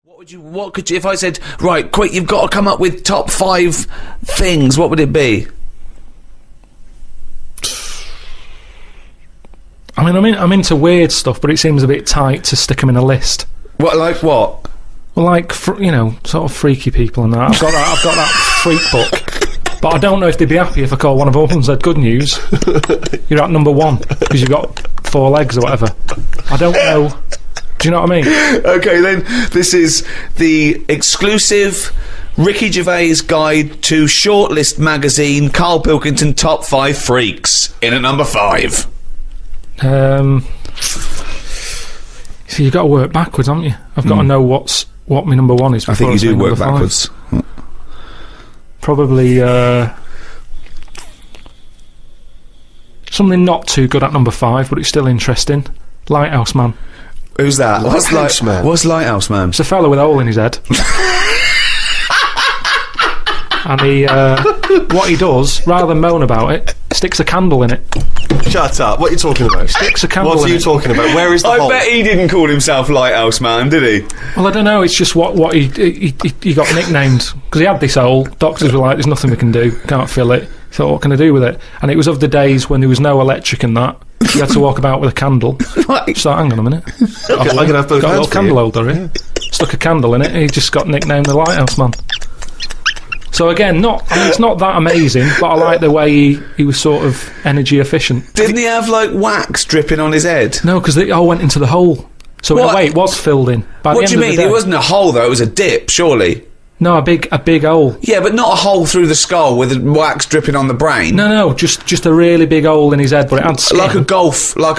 What could you? If I said, right, quick, you've got to come up with top 5 things. What would it be? I mean, I'm into weird stuff, but it seems a bit tight to stick them in a list. What, like what? Well, like sort of freaky people and that. I've got that freak book, but I don't know if they'd be happy if I call one of them and said, "Good news, you're at number 1 because you've got 4 legs or whatever." I don't know. Do you know what I mean? Okay, then this is the exclusive Ricky Gervais guide to Shortlist magazine. Carl Pilkington top 5 freaks in at number 5. So you've got to work backwards, haven't you? I've got to know what my number 1 is. I think you do work backwards. Probably something not too good at number 5, but it's still interesting. Lighthouse Man. Who's that? Lighthouse Man. What's Lighthouse Man? It's a fella with a hole in his head. And he, what he does, rather than moan about it, sticks a candle in it. Shut up. What are you talking about? Sticks a candle in it. What are you talking about? Where is the hole? I bet he didn't call himself Lighthouse Man, did he? Well, I don't know. It's just what he got nicknamed. Because he had this hole. Doctors were like, there's nothing we can do. Can't fill it. He thought, what can I do with it? And it was of the days when there was no electric and that. You had to walk about with a candle. So hang on a minute. I can have both got a hands little for candle you. holder here. Stuck a candle in it. He just got nicknamed the Lighthouse Man. So again, it's not that amazing, but I like the way he was sort of energy efficient. Didn't he have like wax dripping on his head? No, because they all went into the hole. So in a way, it was filled in. What do you mean? It wasn't a hole though. It was a dip, surely. No, a big hole. Yeah, but not a hole through the skull with wax dripping on the brain. No, just a really big hole in his head, but it had skin. Like a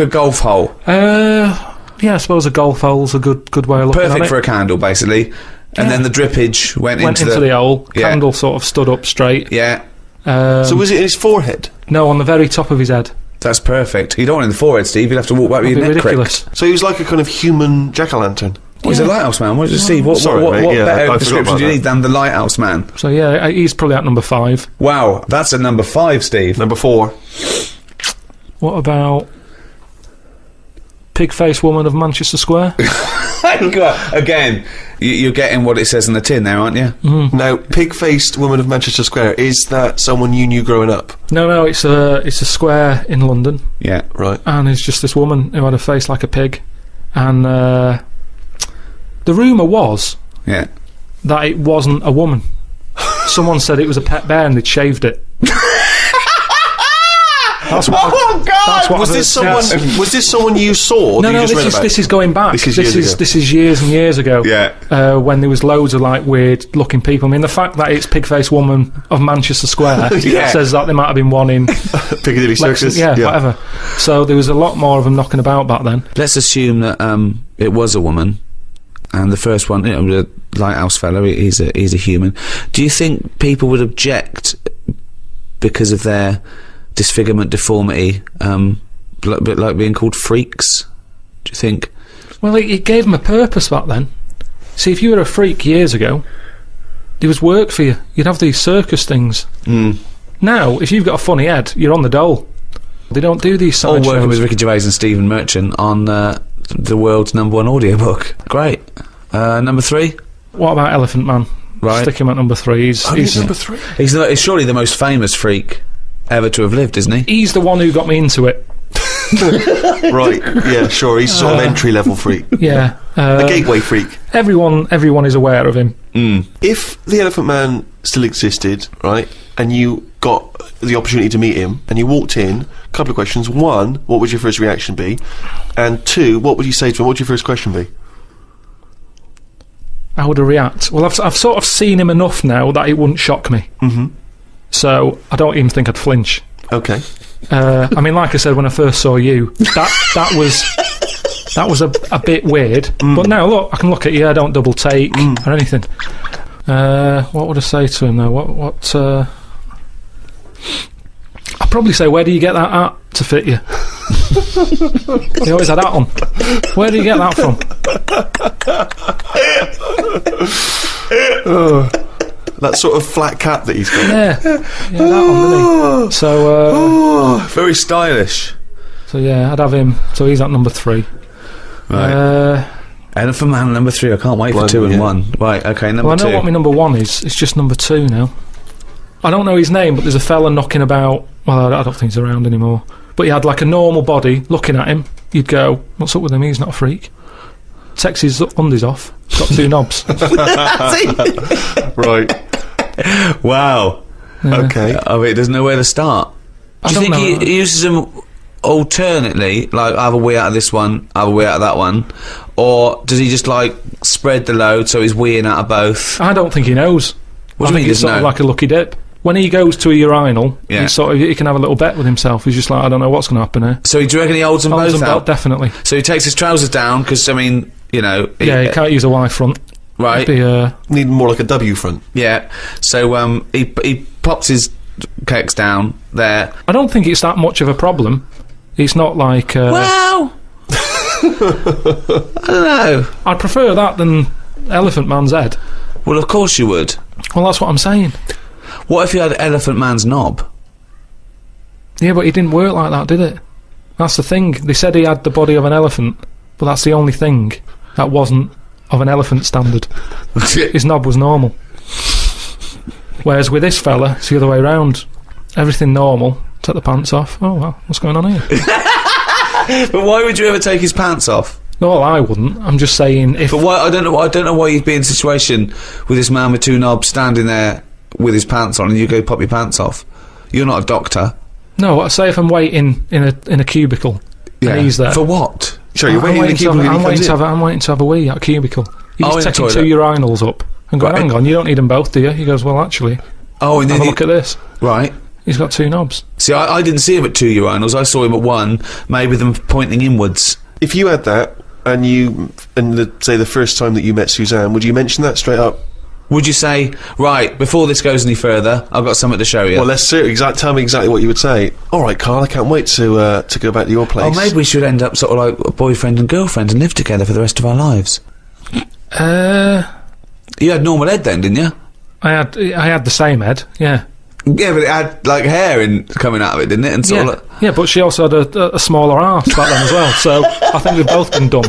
golf hole. Yeah, I suppose a golf hole's a good way of looking at it. Perfect for a candle, basically. And then the drippage went into the hole. Yeah. Candle sort of stood up straight. Yeah. So was it in his forehead? No, on the very top of his head. That's perfect. You don't want it in the forehead, Steve. You'd have to walk back with your neck ridiculous. crick. So he was like a kind of human jack-o'-lantern. He's a Lighthouse Man. What did you see? What better description do you need than the Lighthouse Man? So yeah, he's probably at number 5. Wow, that's a number 5, Steve. Number 4. What about Pig-Faced Woman of Manchester Square? Again, you're getting what it says in the tin there, aren't you? Mm. Now, Pig-Faced Woman of Manchester Square, is that someone you knew growing up? No, it's a square in London. Yeah. Right. And it's just this woman who had a face like a pig. And the rumour was that it wasn't a woman. Someone said it was a pet bear and they'd shaved it. That's what that's what was this someone you saw? No, this is going back. This is years and years ago. Yeah. When there was loads of like weird looking people. I mean, the fact that it's Pig-Faced Woman of Manchester Square says that there might have been one in Piccadilly Circus. Yeah, whatever. So there was a lot more of them knocking about back then. Let's assume that it was a woman, and the first one, the Lighthouse fellow, he's a human. Do you think people would object because of their disfigurement, deformity, a bit like being called freaks? Do you think? Well, it gave them a purpose back then. See, if you were a freak years ago, there was work for you. You'd have these circus things. Now, if you've got a funny head, you're on the dole. They don't do these side All working shows. with Ricky Gervais and Stephen Merchant on the world's #1 audiobook. Great. Number 3? What about Elephant Man? Right. Stick him at number 3. He's number 3. He's surely the most famous freak ever to have lived, isn't he? He's the one who got me into it. Right, yeah, sure. He's sort of entry-level freak. Yeah. A gateway freak. Everyone is aware of him. If the Elephant Man still existed, right, and you got the opportunity to meet him, and you walked in, a couple of questions. 1, what would your first reaction be? And 2, what would you say to him? What would your first question be? How would I react? Well, I've sort of seen him enough now that it wouldn't shock me. So I don't even think I'd flinch. Okay. I mean, like I said when I first saw you, that was a bit weird. But now look, I can look at you. I don't double take or anything. What would I say to him though? What? I'd probably say, where do you get that at to fit you? He always had that on. Where do you get that from? That sort of flat cap that he's got. Yeah, that one, didn't he? So, very stylish. So yeah, I'd have him. So he's at number 3. Right. Elephant Man number 3. I can't wait for 2 and 1. Right, okay, number 2. Well, I know what my number 1 is. It's just number 2 now. I don't know his name, but there's a fella knocking about. Well, I don't think he's around anymore. But he had like a normal body. Looking at him, you'd go, "What's up with him? He's not a freak." Takes his undies off. Got 2 knobs. Right. Wow. Yeah. Okay. I mean, there's nowhere to start. Do you think he uses them alternately, like have a wee out of this one, have a wee out of that one, or does he just like spread the load so he's weeing out of both? I don't think he knows. What do you I mean think it's sort of like a lucky dip. When he goes to a urinal, he can have a little bet with himself. He's just like, I don't know what's going to happen here. So do you reckon he holds them both out? Definitely. So he takes his trousers down because, I mean, you know... he can't use a Y front. Right. Need more like a W front. Yeah. So he pops his kecks down there. I don't think it's that much of a problem. It's not like... well... I don't know. I'd prefer that than Elephant Man's head. Well, of course you would. Well, that's what I'm saying. What if you had Elephant Man's knob? Yeah, but it didn't work like that, did it? That's the thing. They said he had the body of an elephant, but that's the only thing that wasn't of an elephant standard. His knob was normal. Whereas with this fella, it's the other way round. Everything normal. Take the pants off. Oh, well, what's going on here? But why would you ever take his pants off? No, I wouldn't. I'm just saying if... But why? I don't know why you'd be in a situation with this man with 2 knobs standing there with his pants on and you go pop your pants off. You're not a doctor. No, say if I'm waiting in a cubicle and he's there. For what? Sorry, you're waiting in a cubicle I'm waiting to have a wee at a cubicle. He's taking 2 urinals up and going, hang on, you don't need them both, do you? He goes, well, actually, and have a look at this. Right. He's got 2 knobs. See, I didn't see him at 2 urinals. I saw him at 1, maybe them pointing inwards. If you had that, and say the first time that you met Suzanne, would you mention that straight up? Would you say, right, before this goes any further, I've got something to show you? Well, let's see. Tell me exactly what you would say. All right, Carl, I can't wait to go back to your place. Oh, maybe we should end up sort of like a boyfriend and girlfriend and live together for the rest of our lives. You had normal head then, didn't you? I had the same head, yeah. Yeah, but it had like hair coming out of it, didn't it? And sort of like... Yeah, but she also had a smaller arse back then as well, so I think we've both been dumb.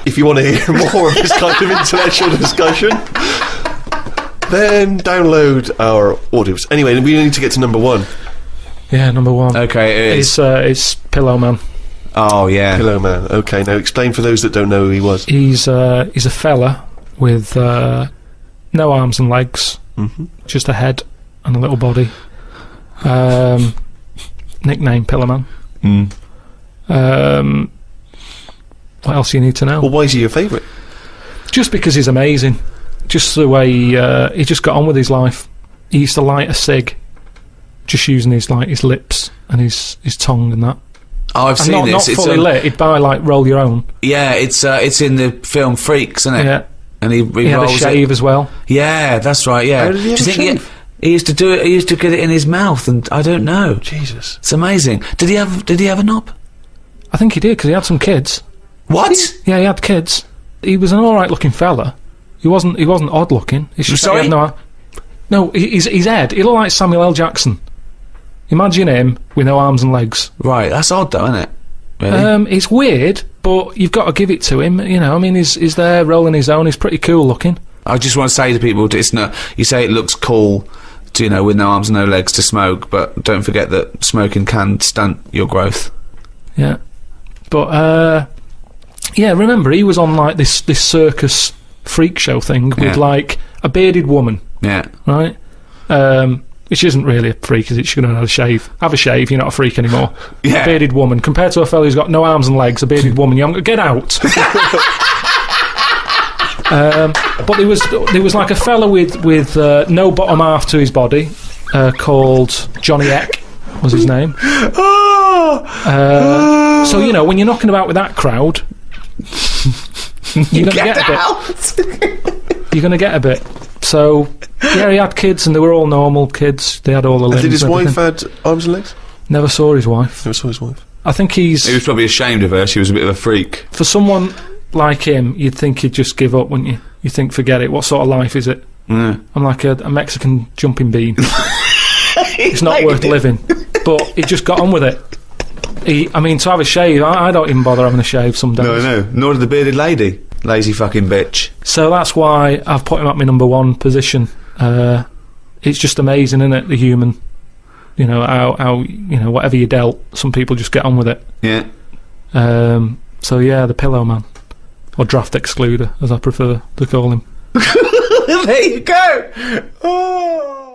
If you want to hear more of this kind of intellectual discussion, then download our audios. Anyway, we need to get to number 1. Yeah, number 1. Okay, it is. It's Pillow Man. Oh, yeah. Pillow Man. Okay, now explain for those that don't know who he was. He's a fella with no arms and legs, just a head and a little body. Nickname Pillow Man. What else do you need to know? Well, why is he your favourite? Just because he's amazing. Just the way he just got on with his life. He used to light a cig, just using his lips and his tongue and that. Oh, I've seen this. Not fully lit. He'd buy Roll Your Own. Yeah, it's in the film Freaks, isn't it? Yeah. And he had a shave as well. Yeah, that's right. Yeah. How did he have a shave? He used to do it. He used to get it in his mouth, and I don't know. Jesus, it's amazing. Did he have a knob? I think he did because he had some kids. What? Yeah, he had kids. He was an all right looking fella. He wasn't odd looking. I'm sorry. No, his head. He looked like Samuel L. Jackson. Imagine him with no arms and legs. Right, that's odd though, isn't it? Really? It's weird, but you've got to give it to him. You know, I mean, he's there rolling his own. He's pretty cool looking. I just want to say to people, it's not. You say it looks cool, to, with no arms and no legs to smoke, but don't forget that smoking can stunt your growth. Yeah, but yeah, remember he was on like this circus freak show thing with like a bearded woman. Yeah. Right. Which isn't really a freak, is it? She shouldn't have a shave. Have a shave, you're not a freak anymore. Yeah. A bearded woman. Compared to a fella who's got no arms and legs, a bearded woman, get out. But there was like a fella with no bottom half to his body, called Johnny Eck, was his name. So, when you're knocking about with that crowd, you're going to get a bit. You're going to get a bit. So, yeah, he had kids, and they were all normal kids. They had all the limbs. Did his wife had arms and legs? Never saw his wife. Never saw his wife. I think he was probably ashamed of her. She was a bit of a freak. For someone like him, you'd think he'd just give up, wouldn't you? You think, forget it. What sort of life is it? Yeah. I'm like a Mexican jumping bean. It's not worth living. But he just got on with it. To have a shave, I don't even bother having a shave some days. No, nor did the bearded lady. Lazy fucking bitch. So that's why I've put him at my number 1 position. It's just amazing, isn't it? The human, you know, how you know, whatever you dealt, some people just get on with it. Yeah. So yeah, the Pillow Man, or Draft Excluder, as I prefer to call him. There you go. Oh.